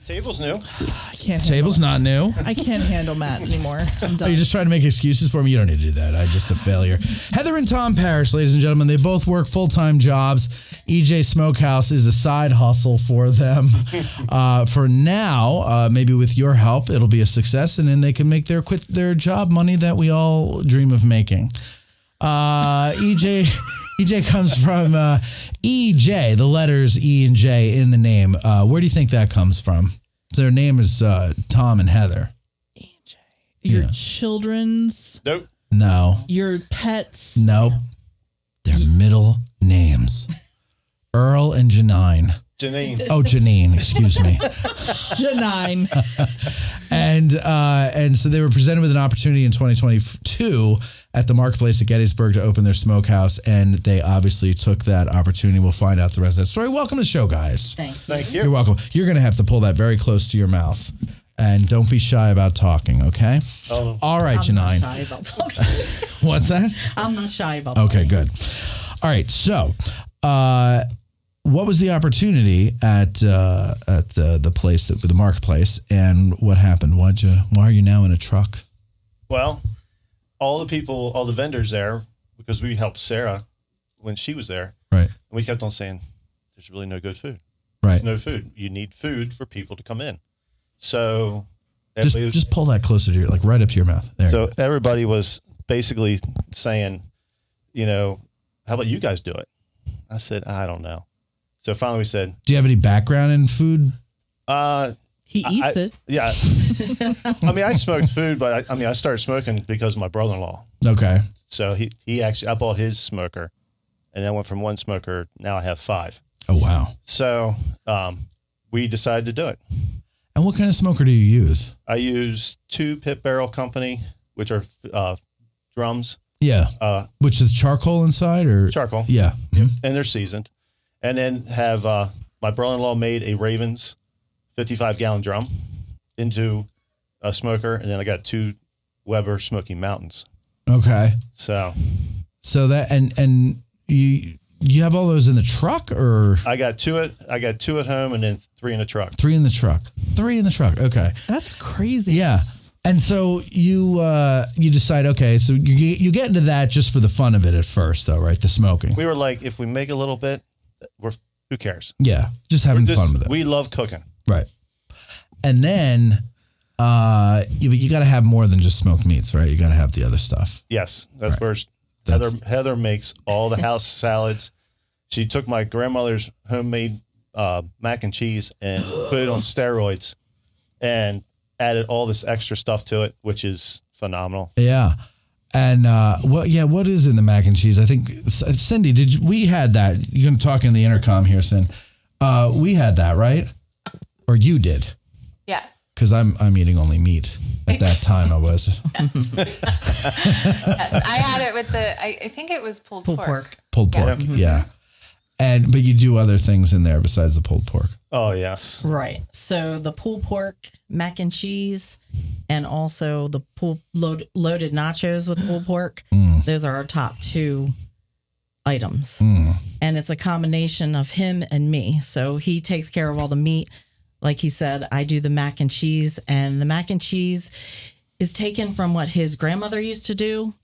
Table's new. I can't. Table's not new. I can't handle Matt anymore. I'm done. Are you just trying to make excuses for me? You don't need to do that. I'm just a failure. Heather and Tom Parrish, ladies and gentlemen, they both work full-time jobs. EJ Smokehouse is a side hustle for them. For now, maybe with your help, it'll be a success, and then they can make quit their job money that we all dream of making. EJ comes from EJ, the letters E and J in the name. Where do you think that comes from? Their name is Tom and Heather. EJ. Your children's? Nope. No. Your pets? Nope. Their middle names. Earl and Janine. Janine. Oh, Janine, excuse me. Janine. And so they were presented with an opportunity in 2022 at the marketplace at Gettysburg to open their smokehouse, and they obviously took that opportunity. We'll find out the rest of that story. Welcome to the show, guys. Thank you. You're welcome. You're going to have to pull that very close to your mouth, and don't be shy about talking, okay? Oh. All right, I'm Janine. not shy about talking. What's that? I'm not shy about Okay, talking. good. All right, so what was the opportunity at the place, the marketplace, and what happened? Why are you now in a truck? Well, all the vendors there, because we helped Sarah when she was there. Right. And we kept on saying, there's really no good food. Right. There's no food. You need food for people to come in. So Just pull that closer to your, like right up to your mouth. There. So everybody was basically saying, how about you guys do it? I said, I don't know. So finally we said, do you have any background in food? He eats it. Yeah. I mean, I smoked food, but I started smoking because of my brother-in-law. Okay. So he actually, I bought his smoker, and I went from one smoker. Now I have 5. Oh, wow. So we decided to do it. And what kind of smoker do you use? I use 2 Pit Barrel Company, which are drums. Yeah. Which is charcoal inside or? Charcoal. Yeah. Yep. And they're seasoned. And then have my brother-in-law made a Ravens 55-gallon drum into a smoker, and then I got 2 Weber Smoky Mountains. Okay. So that and you have all those in the truck, or I got 2 at home, and then 3 in the truck. 3 in the truck. 3 in the truck. Okay. That's crazy. Yeah. And so you decide, okay, so you get into that just for the fun of it at first, though, right? The smoking. We were like, if we make a little bit, who cares? Yeah, just having fun with it. We love cooking. Right. And then you got to have more than just smoked meats, right? You got to have the other stuff. Yes, that's where Heather makes all the house salads. She took my grandmother's homemade mac and cheese and put it on steroids and added all this extra stuff to it, which is phenomenal. Yeah. And what is in the mac and cheese? I think Cindy, we had that? You're going to talk in the intercom here, Cindy. We had that, right? Or you did? Yes. Because I'm eating only meat at that time. I was. Yes. I had it with I think it was pulled pork. Pulled pork, yeah. But you do other things in there besides the pulled pork. Oh yes. Right. So the pulled pork, mac and cheese, and also the loaded nachos with pulled pork. Those are our top 2 items. And it's a combination of him and me. So he takes care of all the meat. Like he said, I do the mac and cheese, and the mac and cheese is taken from what his grandmother used to do,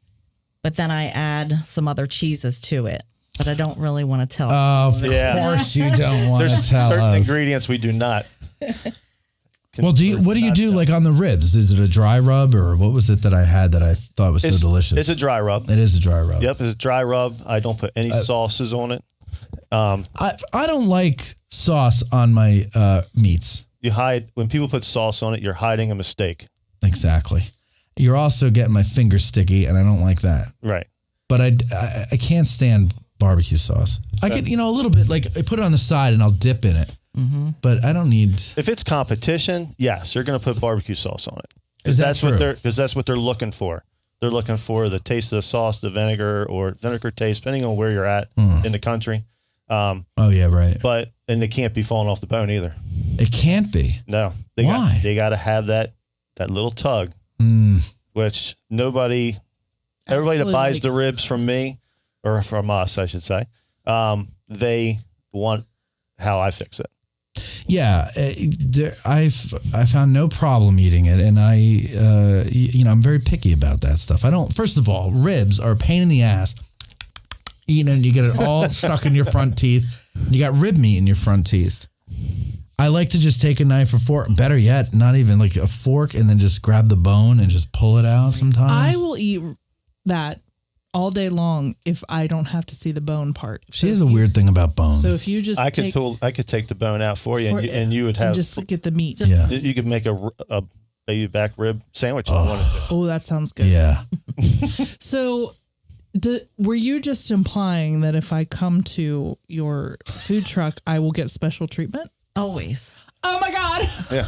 but then I add some other cheeses to it. But I don't really want to tell. Oh, of course you don't want to tell certain us. ingredients we do not. Well, what do you do like on the ribs? Is it a dry rub, or what was it that I had that I thought was so delicious? It's a dry rub. It is a dry rub. Yep, it's a dry rub. I don't put any sauces on it. I don't like sauce on my meats. When people put sauce on it, you're hiding a mistake. Exactly. You're also getting my fingers sticky, and I don't like that. Right. But I can't stand barbecue sauce. I could, a little bit, like I put it on the side and I'll dip in it. But I don't need. If it's competition, yes, you're going to put barbecue sauce on it. Is that true? Because that's what they're looking for. They're looking for the taste of the sauce, the vinegar or vinegar taste, depending on where you're at in the country. Oh yeah, right. And they can't be falling off the bone either. It can't be. No. Why? They got to have that little tug, which everybody that buys the ribs from me, or from us, I should say, they want how I fix it. Yeah, I found no problem eating it, and I'm very picky about that stuff. I don't. First of all, ribs are a pain in the ass. Eating and you get it all stuck in your front teeth. You got rib meat in your front teeth. I like to just take a knife or fork. Better yet, not even like a fork, and then just grab the bone and just pull it out. Sometimes I will eat that all day long if I don't have to see the bone part. She has a weird thing about bones. So if you just I could take the bone out for you, and you would have just get the meat. Yeah. You could make a baby back rib sandwich if you wanted to. Oh, that sounds good. Yeah. So, were you just implying that if I come to your food truck, I will get special treatment? Always. Oh my God! Yeah.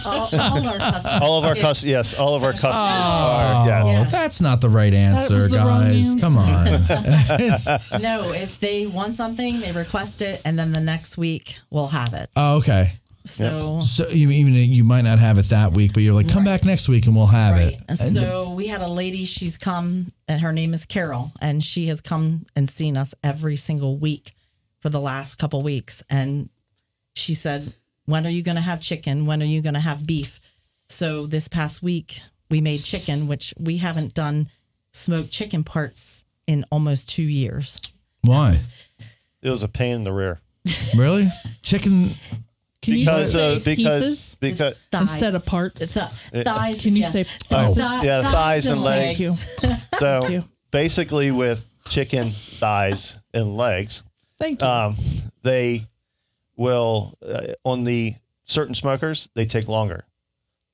All of our customers. All of our customers. Yes, all of our customers are. Yeah. Oh, that's not the right answer, was the wrong guys. answer. Come on. No, if they want something, they request it, and then the next week we'll have it. Oh, okay. So, So you might not have it that week, but you're like, come back next week and we'll have right. it. So we had a lady, she's come, and her name is Carol, and she has come and seen us every single week for the last couple weeks. And she said, when are you going to have chicken? When are you going to have beef? So this past week we made chicken, which we haven't done smoked chicken parts in almost 2 years. Why? It was a pain in the rear. Really? Chicken? Can you say pieces because Thighs. instead of parts? Thighs. Can you yeah. say Oh, pieces? yeah, thighs and legs. Thank you. So Thank you. basically, with chicken thighs and legs, Thank you. they will on the certain smokers they take longer.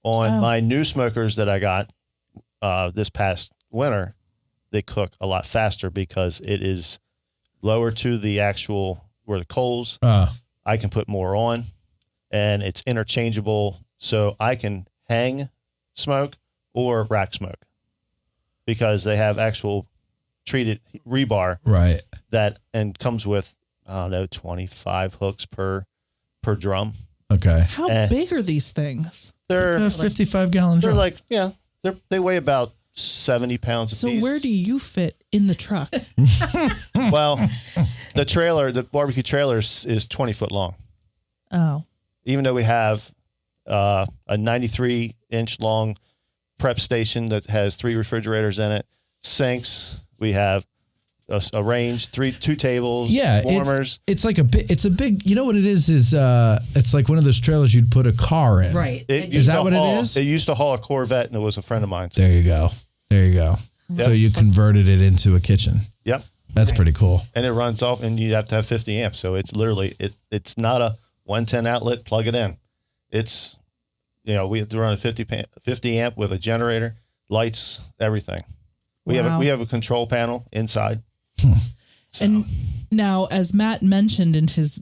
On my new smokers that I got this past winter, they cook a lot faster because it is lower to the actual where the coals. I can put more on, and it's interchangeable, so I can hang smoke or rack smoke because they have actual treated rebar, Right. that and comes with, I don't know, 25 hooks per drum. Okay. How big are these things? They're A 55-gallon they're drum. like, yeah, they weigh about 70 pounds a So piece. where do you fit in the truck? Well, the barbecue trailer is 20 foot long. Oh, Even though we have a 93-inch long prep station that has 3 refrigerators in it, sinks, we have a range, 2 tables, Yeah, warmers. it's like it's a big. You know what it is? It's like one of those trailers you'd put a car in. Right. Is that what it is? It used to haul a Corvette, and it was a friend of mine's. There you go. So you converted it into a kitchen. Yep. That's pretty cool. And it runs off, and you have to have 50 amps. So it's literally it's not a 110 outlet. Plug it in. It's we have to run a 50 amp with a generator, lights, everything. We have a control panel inside. So. and now as Matt mentioned in his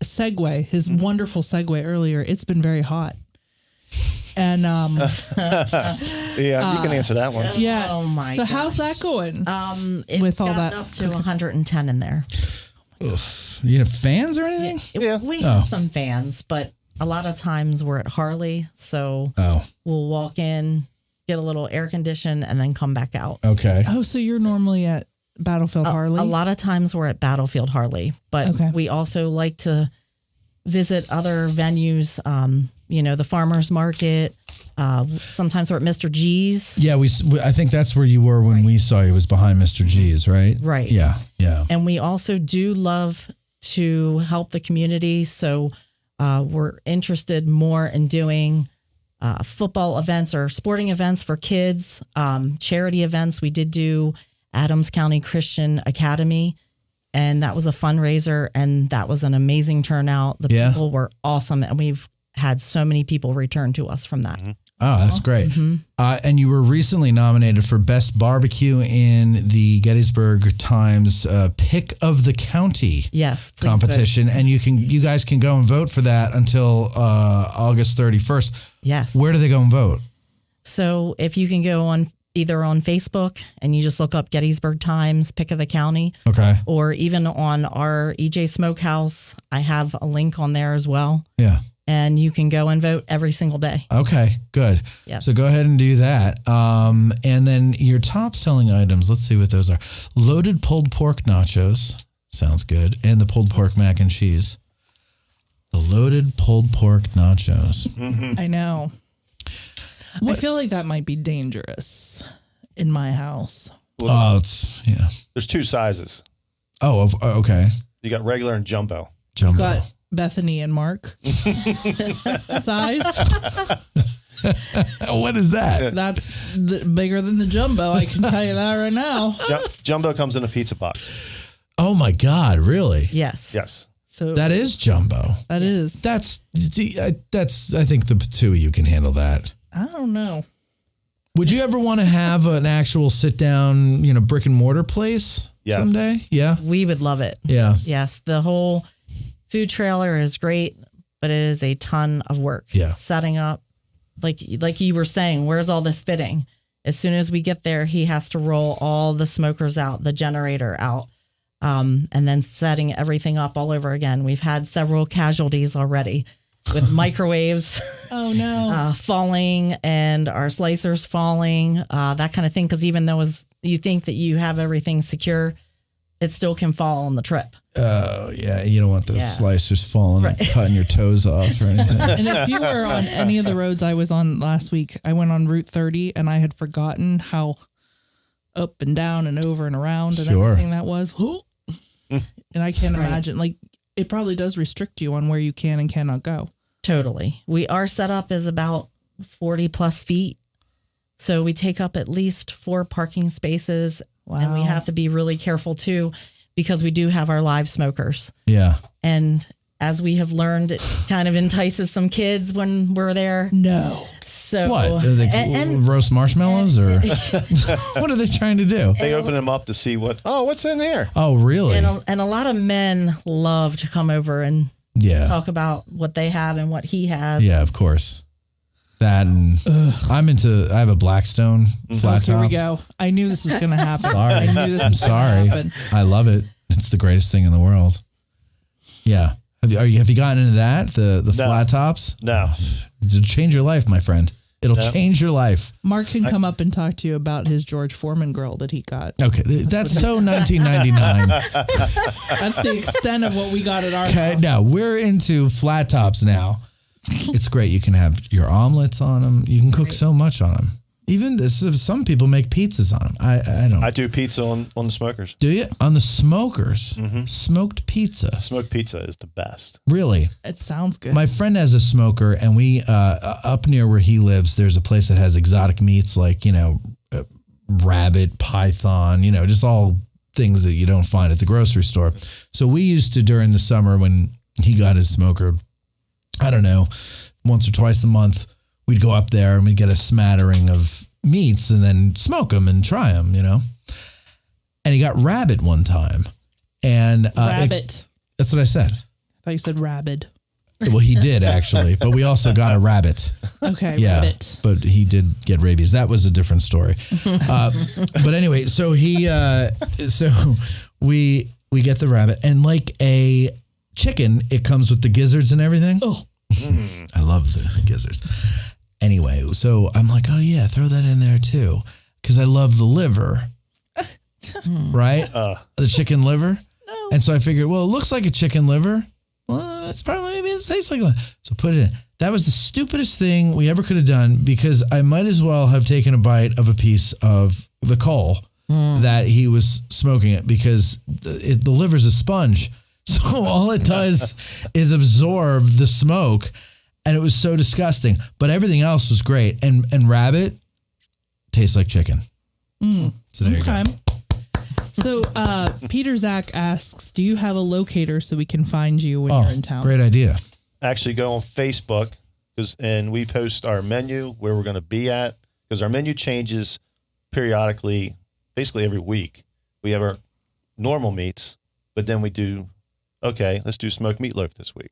segue, his wonderful segue earlier, it's been very hot. And yeah, you can answer that one. yeah. Oh my So gosh. how's that going? It's with all gotten that up to 110 in there. You have fans or anything? Yeah. We have some fans, but a lot of times we're at Harley, so we'll walk in, get a little air condition, and then come back out. Okay. Oh, so you're normally at Battlefield Harley? A lot of times we're at Battlefield Harley, but we also like to visit other venues, the farmer's market. Sometimes we're at Mr. G's. Yeah, I think that's where you were when we saw you, was behind Mr. G's, right? Right. Yeah. And we also do love to help the community. So we're interested more in doing football events or sporting events for kids, charity events. We did do Adams County Christian Academy, and that was a fundraiser, and that was an amazing turnout. The people were awesome, and we've had so many people return to us from that. Oh, that's great. And you were recently nominated for Best Barbecue in the Gettysburg Times Pick of the County competition. And you guys can go and vote for that until August 31st. Yes. Where do they go and vote? So if you can go on either on Facebook and you just look up Gettysburg Times Pick of the County. Okay. Or even on our EJ Smokehouse, I have a link on there as well. Yeah. And you can go and vote every single day. Okay, good. Yes. So go ahead and do that. And then your top selling items, let's see what those are. Loaded pulled pork nachos. Sounds good. And the pulled pork mac and cheese. The loaded pulled pork nachos. I know. I feel like that might be dangerous in my house. Oh, it's yeah. There's two sizes. Oh, okay. You got regular and jumbo. Jumbo. Got Bethany and Mark size. What is that? That's bigger than the jumbo. I can tell you that right now. Jumbo comes in a pizza box. Oh my God! Really? Yes. Yes. So That is jumbo. that is. That's. I think the two of you can handle that. I don't know. Would you ever want to have an actual sit down, brick and mortar place Yes. someday? Yeah. We would love it. Yeah. Yes. The whole food trailer is great, but it is a ton of work. Yeah. Setting up, like you were saying, where's all this fitting? As soon as we get there, he has to roll all the smokers out, the generator out, and then setting everything up all over again. We've had several casualties already with microwaves Oh no. falling and our slicers falling, that kind of thing. Because even though you think that you have everything secure, it still can fall on the trip. Oh, yeah. You don't want those Yeah. slicers falling and cutting your toes off or anything. And if you were on any of the roads I was on last week, I went on Route 30 and I had forgotten how up and down and over and around and Sure. everything that was. And I can't imagine, like, it probably does restrict you on where you can and cannot go. Totally. Our setup is about 40 plus feet. So we take up at least 4 parking spaces. And we Wow. have to be really careful too, because we do have our live smokers. Yeah. And as we have learned, it kind of entices some kids when we're there. No. So What? Are they roast marshmallows or what are they trying to do? They open them up to see what's in here. Oh, really? and a lot of men love to come over and Yeah. talk about what they have and what he has. Yeah, of course. That and I have a Blackstone flat Here top. we go. I knew this was going to happen. Sorry. I knew this I'm was sorry. going to happen. I love it. It's the greatest thing in the world. Yeah. Have you gotten into that? The flat tops? No. It'll change your life, my friend. It'll change your life. Mark can come up and talk to you about his George Foreman grill that he got. Okay. That's so 1999. That's the extent of what we got at our Okay. house. Now we're into flat tops now. It's great. You can have your omelets on them. You can cook so much on them. Even some people make pizzas on them. I don't. I do pizza on the smokers. Do you? On the smokers? Smoked pizza. Smoked pizza is the best. Really? It sounds good. My friend has a smoker, and we up near where he lives, there's a place that has exotic meats like rabbit, python, just all things that you don't find at the grocery store. So we used to, during the summer when he got his smoker, I don't know, once or twice a month, we'd go up there and we'd get a smattering of meats and then smoke them and try them, And he got rabbit one time. And rabbit. that's what I said. I thought you said rabid. Well, he did actually, but we also got a rabbit. Okay, Yeah, rabbit. but he did get rabies. That was a different story. But anyway, so we get the rabbit, and like a chicken, it comes with the gizzards and everything. Oh. I love the gizzards. Anyway, so I'm like, oh yeah, throw that in there too, because I love the liver, right? The chicken liver. No. And so I figured, well, it looks like a chicken liver. Well, it's probably, maybe it tastes like one. So put it in. That was the stupidest thing we ever could have done, because I might as well have taken a bite of a piece of the coal that he was smoking it, because the liver's a sponge. So all it does is absorb the smoke, and it was so disgusting. But everything else was great. And rabbit tastes like chicken. So there you go. So Peter Zach asks, do you have a locator so we can find you when you're in town? Great idea. Actually, go on Facebook and we post our menu, where we're going to be at, because our menu changes periodically, basically every week. We have our normal meats, but then we do, let's do smoked meatloaf this week.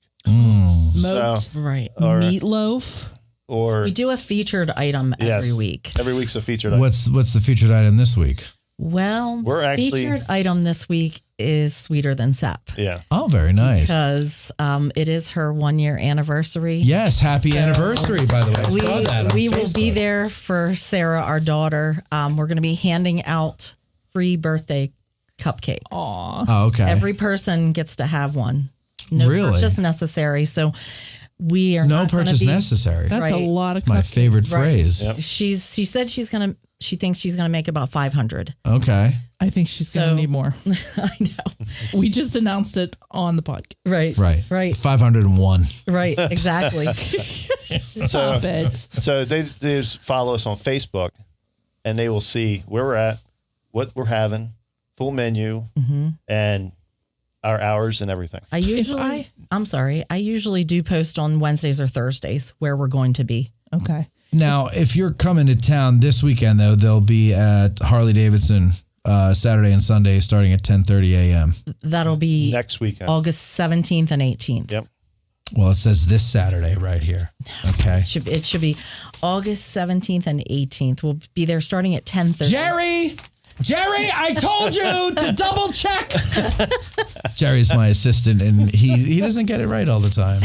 Smoked Right. meatloaf. Or We do a featured item every week. Every week's a featured item. What's the featured item this week? Well, We're actually- featured item this week is Sweeter Than Sep, Yeah. Oh, very nice. because it is her 1-year anniversary. Yes, happy anniversary, by the way. I saw that on We will be Facebook. there for Sarah, our daughter. We're going to be handing out free birthday cupcakes. Aw. Oh, okay. Every person gets to have one. no Really? purchase necessary. So we are No not gonna purchase be, necessary. That's a Right. lot of It's my cupcakes. favorite phrase. Yep. She said she thinks she's gonna make about 500. Okay. I think she's going So- to need more. I know. We just announced it on the podcast. Right. Right. 501. Right. Exactly. Stop it. So they just follow us on Facebook, and they will see where we're at, what we're having, full menu, and our hours and everything. I'm sorry. I usually do post on Wednesdays or Thursdays where we're going to be. Okay. Now, if you're coming to town this weekend, though, they'll be at Harley Davidson Saturday and Sunday starting at 10:30 a.m. That'll be Next weekend. August 17th and 18th. Yep. Well, it says this Saturday right here. Okay. It should be August 17th and 18th. We'll be there starting at 10:30. Jerry, I told you to double check. Jerry's my assistant, and he doesn't get it right all the time.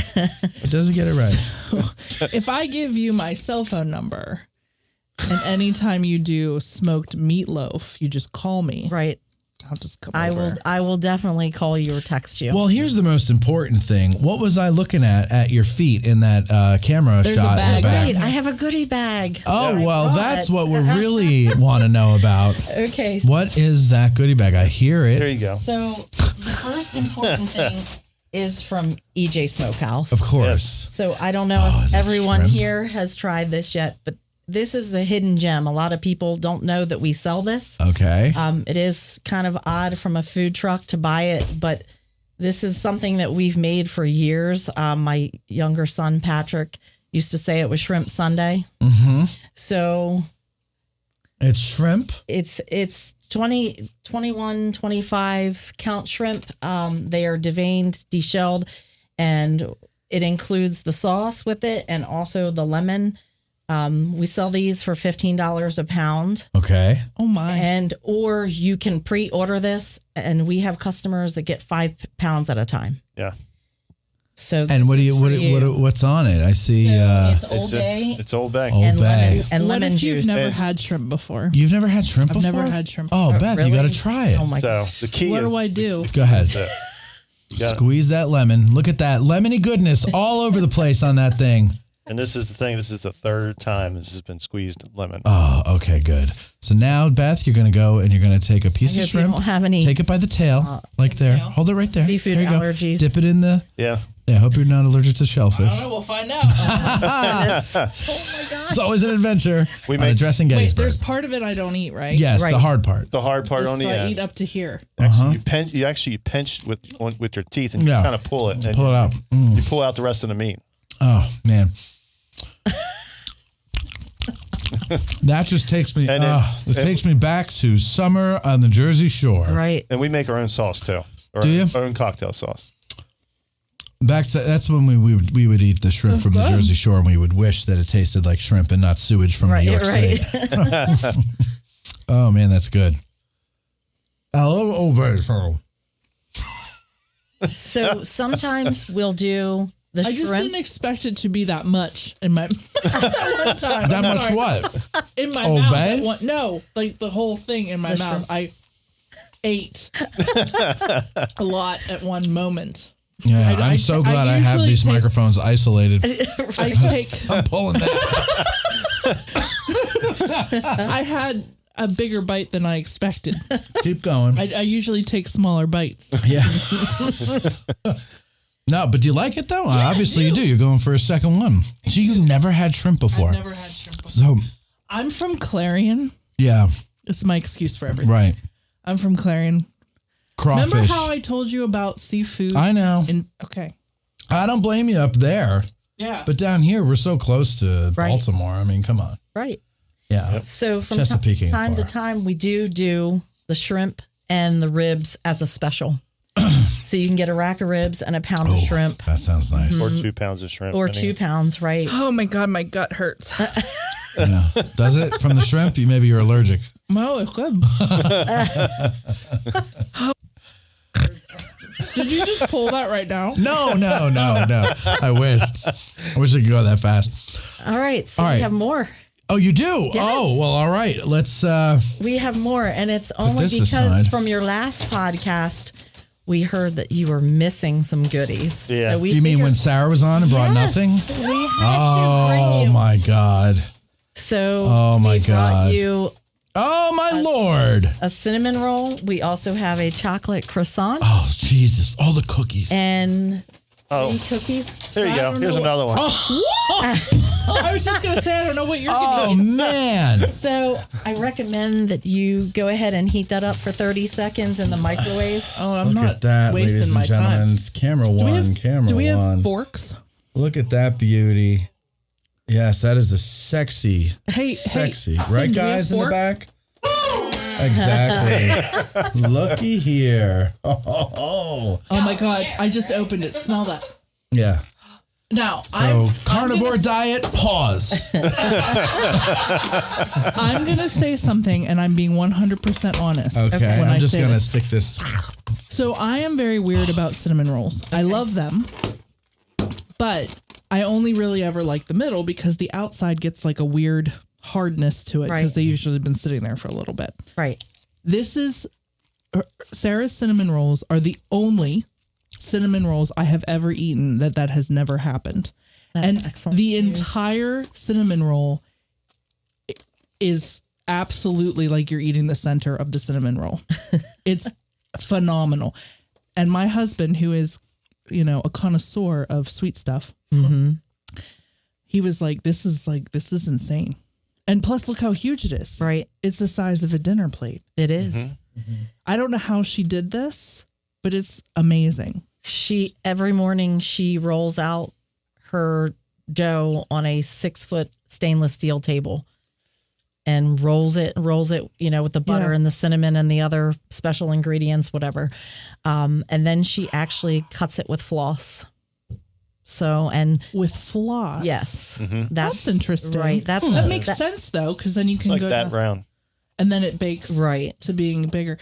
He doesn't get it right. If I give you my cell phone number, and anytime you do smoked meatloaf, you just call me. Right. I'll just come I over. will definitely call you or text you. Well, here's the most important thing. What was I looking at your feet in that camera There's a shot in bag the back? Right, I have a goodie bag. Oh, I well, brought that's it. what we really want to know about. Okay. What is that goodie bag? I hear it. There you go. So the first important thing is from EJ Smokehouse. Of course. Yes. So I don't know is if it everyone shrimp? here has tried this yet, but this is a hidden gem. A lot of people don't know that we sell this. Okay. It is kind of odd from a food truck to buy it, but this is something that we've made for years. My younger son, Patrick, used to say it was Shrimp Sunday. Mm-hmm. So It's shrimp. it's 20, 21, 25 count shrimp. They are deveined, deshelled, and it includes the sauce with it and also the lemon. We sell these for $15 a pound. Okay. Oh my. And or you can pre-order this, and we have customers that get 5 pounds at a time. Yeah. So And what do this is for you what's on it? I see So it's Old Bay It's Old Bay. Old and Bay. lemon and what lemon if juice. you've never It's- had shrimp before? You've never had shrimp I've before? never had shrimp Oh, before. Beth, really? you got to try it. Oh my So gosh! the key What is do I do? Go ahead. this. You got it. Squeeze that lemon. Look at that lemony goodness all over the place on that thing. And this is the thing. This is the third time this has been squeezed lemon. Oh, okay, good. So now, Beth, you're going to go and you're going to take a piece I of hope you shrimp. don't have any Take it by the tail, like there. tail. Hold it right there. Seafood There you go. allergies. Dip it in the. Yeah. Yeah, I hope you're not allergic to I shellfish. don't know. We'll find out. It's always an adventure. We on make- Addressing Wait, Gettysburg. there's part of it I don't eat, right? Yes, Right. the hard part. The hard part Just on the so I eat end. up to here. Actually, you actually pinch with your teeth and Yeah. you kind of pull it. And Pull it out. Mm. You pull out the rest of the meat. Oh man, that just takes me. And it takes me back to summer on the Jersey Shore. Right. And we make our own sauce too. Our Do you? own cocktail sauce. Back to that's when we would eat the shrimp from the good. Jersey Shore, and we would wish that it tasted like shrimp and not sewage from Right. New York Right. State. Oh man, that's good. Hello, over. So sometimes we'll do the I just shrimp. didn't expect it to be that much in my that one time. That I'm much sorry. what? In my Old mouth. Bay? at one- no, like the whole thing in my The mouth. shrimp. I ate a lot at one moment. Yeah, I I'm so glad I have usually these take- microphones isolated. I take. I'm pulling that. I had a bigger bite than I expected. Keep going. I usually take smaller bites. Yeah. No, but do you like it though? Obviously you do. You're going for a second one. So you've never had shrimp before. I've never had shrimp before. So I'm from Clarion. yeah, It's my excuse for everything. right. I'm from Clarion. Crawfish. Remember how I told you about seafood? I know. Okay. I don't blame you up there, Yeah. but down here we're so close to Right. Baltimore. I mean, come on. Right. Yeah. So from Chesapeake ain't time to far. time, we do the shrimp and the ribs as a special. So you can get a rack of ribs and a pound of shrimp, That sounds nice. Or 2 pounds of shrimp. or depending- 2 pounds, right? Oh my God, my gut hurts. Yeah. Does it from the shrimp? Maybe you're allergic. No, it's good. Did you just pull that right now? No. I wish I could go that fast. All right. So All right. we have more. Oh, you do? Yes. Oh, well, all right. Let's We have more. And it's only this because aside. from your last podcast, we heard that you were missing some goodies. Yeah. So we You mean figured when Sarah was on and brought Yes, nothing? we had Oh to bring you. my God. So Oh, my we brought God. you Oh my Lord. a cinnamon roll. We also have a chocolate croissant Oh Jesus. All the cookies. and Oh, 3 cookies. here you I go. don't Here's know another one. I was just gonna say I don't know what you're Oh gonna eat. man. So I recommend that you go ahead and heat that up for 30 seconds in the microwave. Oh, I'm Look not at that, wasting ladies my and gentlemen. time. It's camera Do we one. have, Camera do we have one. forks? Look at that beauty. Yes, that is a sexy, Hey, sexy. hey, Right, Cindy, do we have guys in the forks? back? Exactly. Looky here. Oh. Oh my God! I just opened it. Smell that. Yeah. Now, So, carnivore diet, pause. I'm gonna say something, and I'm being 100% honest. Okay, when I I'm just say going to this. stick this. So I am very weird about cinnamon rolls. I love them, but I only really ever like the middle because the outside gets like a weird hardness to it because Right. they usually been sitting there for a little bit. Right. This is Sarah's cinnamon rolls are the only cinnamon rolls I have ever eaten that has never happened. That's And excellent the news. entire cinnamon roll is absolutely like you're eating the center of the cinnamon roll. It's phenomenal. And my husband, who is, a connoisseur of sweet stuff, he was like, this is insane. And plus, look how huge it is. Right. It's the size of a dinner plate. It is. I don't know how she did this, but it's amazing. She every morning she rolls out her dough on a 6-foot stainless steel table and rolls it, with the butter Yeah. and the cinnamon and the other special ingredients, whatever. And then she actually cuts it with floss. So, and With floss. yes, That's interesting. right. That makes sense, though, because then you It's can like go that down- round. and then it bakes Right. to being bigger.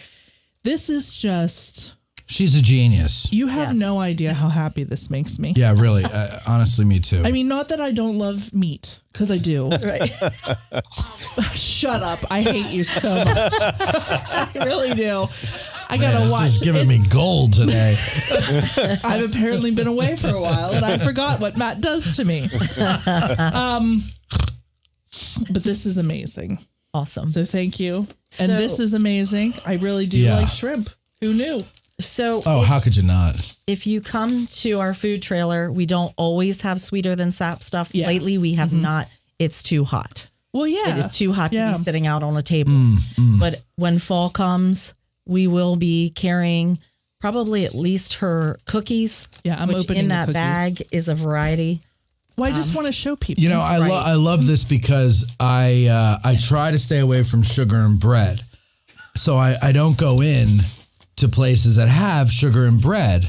This is just, She's a genius. you have Yes. no idea how happy this makes me. Yeah, really. Honestly, me too. I mean, not that I don't love meat, because I do. Right. Shut up. I hate you so much. I really do. I gotta Man, watch. this is giving me gold today. I've apparently been away for a while and I forgot what Matt does to me. But this is amazing. Awesome. So thank you. And So- this is amazing. I really do Yeah. like shrimp. Who knew? So Oh, how could you not? if you come to our food trailer, we don't always have sweeter than sap stuff. Yeah. Lately, we have not. It's too hot. Well, yeah. It is too hot to Yeah. be sitting out on a table. But when fall comes, we will be carrying probably at least her cookies. Yeah, I'm which opening in the that cookies. bag is a variety. Well, I just want to show people. You know, I Right. love this because I try to stay away from sugar and bread, so I don't go in to places that have sugar and bread.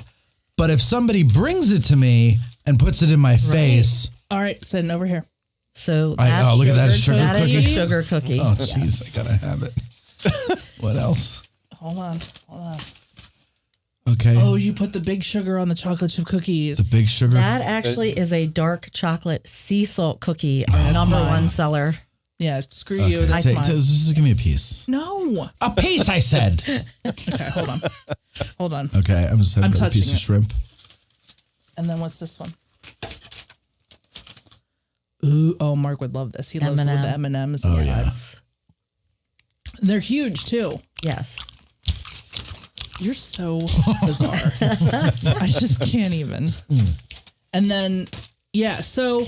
But if somebody brings it to me and puts it in my face, All right, sitting over here. So oh, look at that sugar that is cookie. a sugar cookie. oh jeez, I gotta have it. What else? Hold on. Okay, Oh, you put the big sugar on the chocolate chip cookies. the big sugar. That actually is a dark chocolate sea salt cookie, our number mine. one seller. Yeah, screw Okay, you. That's take- mine. just give me a piece. No. A piece, I said. Okay, hold on. Hold on. Okay, I'm just having I'm another piece touching of it. shrimp. And then what's this one? Ooh, oh, Mark would love this. He loves it with the M&Ms. Oh, Yes. They're huge too. Yes. You're so bizarre. I just can't even. And then, yeah, so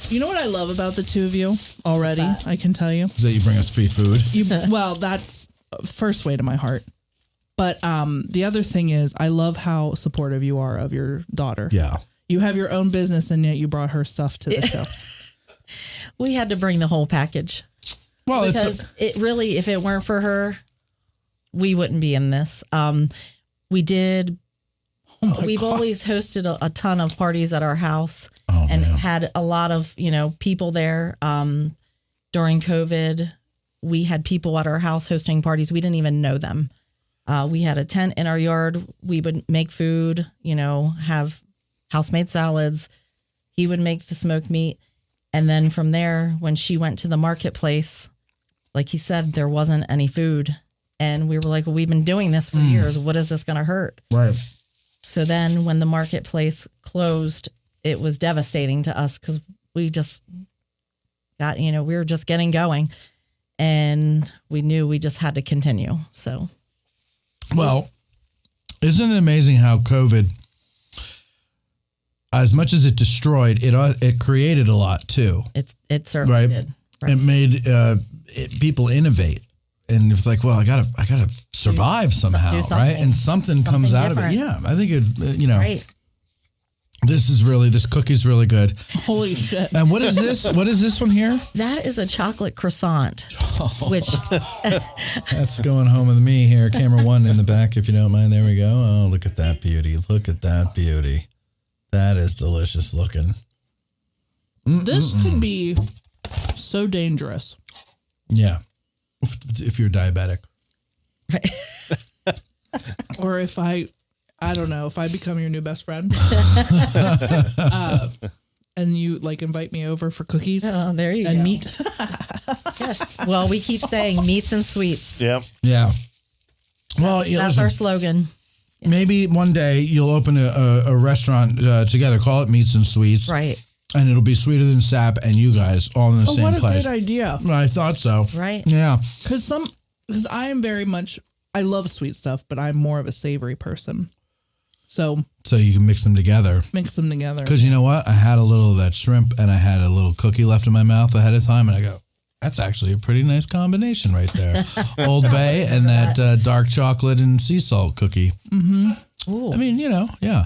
you know what I love about the two of you already? I can tell you. Is that you bring us free food? Well, that's first way to my heart. But the other thing is, I love how supportive you are of your daughter. Yeah. You have your own business, and yet you brought her stuff to the show. We had to bring the whole package Well, because it really, if it weren't for her, we wouldn't be in this. We did. We've always hosted a ton of parties at our house and had a lot of, people there. During COVID, we had people at our house hosting parties. We didn't even know them. We had a tent in our yard. We would make food, have house-made salads. He would make the smoked meat. And then from there, when she went to the marketplace, like he said, there wasn't any food. And we were like, well, we've been doing this for years. What is this going to hurt? Right. So then when the marketplace closed, it was devastating to us because we just got, we were just getting going and we knew we just had to continue. So, well, isn't it amazing how COVID, as much as it destroyed, it created a lot too. It certainly did. Right. It made people innovate. And it's like, well, I gotta survive somehow, right? And something comes out different. of it. Yeah, I think it. Right. This cookie's really good. Holy shit! And what is this? What is this one here? That is a chocolate croissant, which that's going home with me here. Camera 1 in the back, if you don't mind. There we go. Oh, look at that beauty! Look at that beauty. That is delicious looking. This could be so dangerous. Yeah. If you're diabetic. Or if I don't know, if I become your new best friend and you like invite me over for cookies there you and go. meat. Yes. Well, we keep saying meats and sweets. Yep. Yeah. Well, That's our slogan. Maybe one day you'll open a restaurant together, call it Meats and Sweets. Right. And it'll be Sweeter Than Sap and you guys all in the same What a place. great idea. I thought so. Right. Yeah. Because I am very much, I love sweet stuff, but I'm more of a savory person. So you can mix them together. mix them together. Because you know what? I had a little of that shrimp and I had a little cookie left in my mouth ahead of time. And I go, that's actually a pretty nice combination right there. Old Bay and that dark chocolate and sea salt cookie. Mm-hmm. Ooh. I mean, yeah.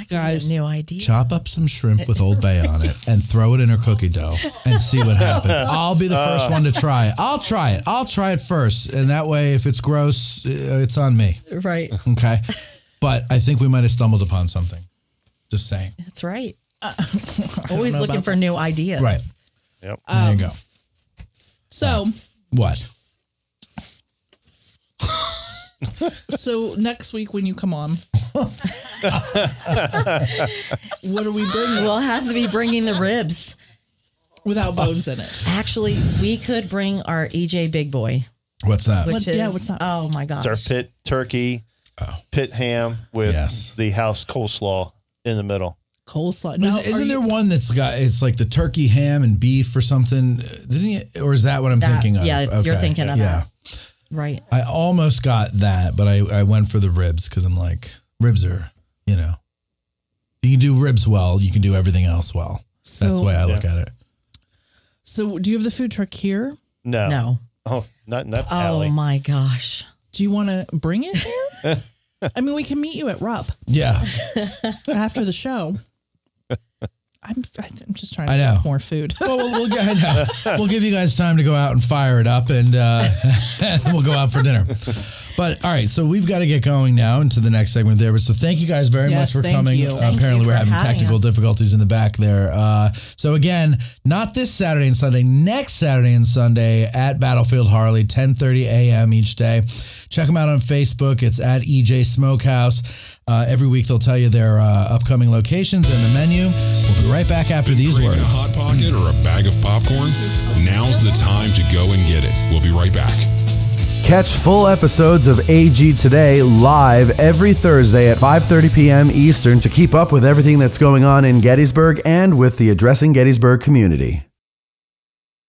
Guys, new idea. Chop up some shrimp with Old Bay on it and throw it in her cookie dough and see what happens. I'll be the first one to try it. I'll try it first. And that way, if it's gross, it's on me. Right. Okay. But I think we might have stumbled upon something. Just saying. That's right. Always looking for new ideas. Right. Yep. There you go. So What? So next week when you come on, what are we bringing? We'll have to be bringing the ribs. Without bones in it. Actually, we could bring our EJ Big Boy, What's that? which is, what's that? oh my gosh. It's our pit turkey, pit ham with the house coleslaw in the middle. Coleslaw. Now, Isn't there one that's got, it's like the turkey ham and beef or something? Didn't he? Or is that what I'm thinking of? Yeah, you're thinking of that. Right. I almost got that, but I went for the ribs because I'm like, ribs are, you can do ribs well, you can do everything else well. That's the way I look at it. So do you have the food truck here? No. No. Oh, not in that Oh alley. my gosh. Do you want to bring it here? I mean, we can meet you at Rupp Yeah. after the show. I'm just trying to I know. get more food. Well, we'll give you guys time to go out and fire it up, and we'll go out for dinner. But all right, so we've got to get going now into the next segment there. But so thank you guys very much for coming. You. Apparently, we're having technical difficulties in the back there. So again, not this Saturday and Sunday, next Saturday and Sunday at Battlefield Harley, 10:30 a.m. each day. Check them out on Facebook. It's at EJ Smokehouse. Every week they'll tell you their upcoming locations and the menu. We'll be right back after these words. A Hot Pocket or a bag of popcorn? Now's the time to go and get it. We'll be right back. Catch full episodes of AG Today live every Thursday at 5:30 p.m. Eastern to keep up with everything that's going on in Gettysburg and with the Addressing Gettysburg community.